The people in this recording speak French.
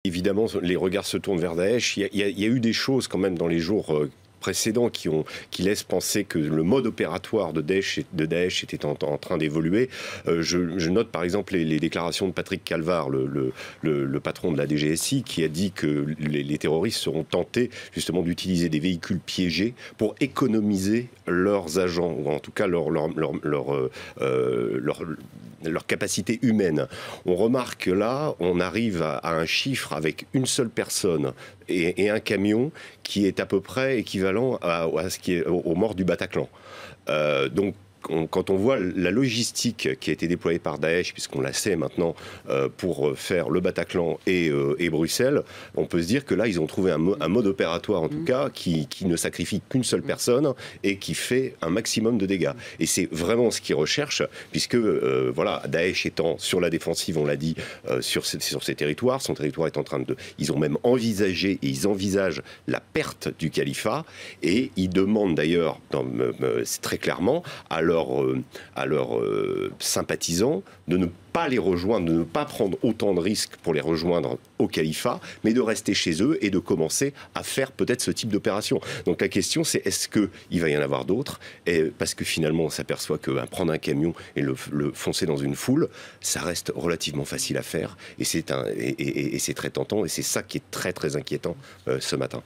Évidemment, les regards se tournent vers Daesh. Il y a eu des choses quand même dans les jours précédents qui laissent penser que le mode opératoire de Daesh était en train d'évoluer. Je note par exemple les déclarations de Patrick Calvar, le patron de la DGSI, qui a dit que les terroristes seront tentés justement d'utiliser des véhicules piégés pour économiser leurs agents, ou en tout cas leur capacité humaine. On remarque que là, on arrive à un chiffre avec une seule personne et un camion qui est à peu près équivalent à ce qui est aux morts du Bataclan. Donc, quand on voit la logistique qui a été déployée par Daesh, puisqu'on la sait maintenant, pour faire le Bataclan et Bruxelles, on peut se dire que là, ils ont trouvé un mode opératoire, en tout cas, qui ne sacrifie qu'une seule personne et qui fait un maximum de dégâts. Et c'est vraiment ce qu'ils recherchent, puisque, voilà, Daesh étant sur la défensive, on l'a dit, sur ses territoires, son territoire est en train de... Ils ont même envisagé, et ils envisagent la perte du califat, et ils demandent d'ailleurs, très clairement, à leurs sympathisants de ne pas les rejoindre, de ne pas prendre autant de risques pour les rejoindre au califat, mais de rester chez eux et de commencer à faire peut-être ce type d'opération. Donc la question, c'est est-ce qu'il va y en avoir d'autres? Parce que finalement, on s'aperçoit que prendre un camion et le foncer dans une foule, ça reste relativement facile à faire, et c'est très tentant, et c'est ça qui est très très inquiétant ce matin.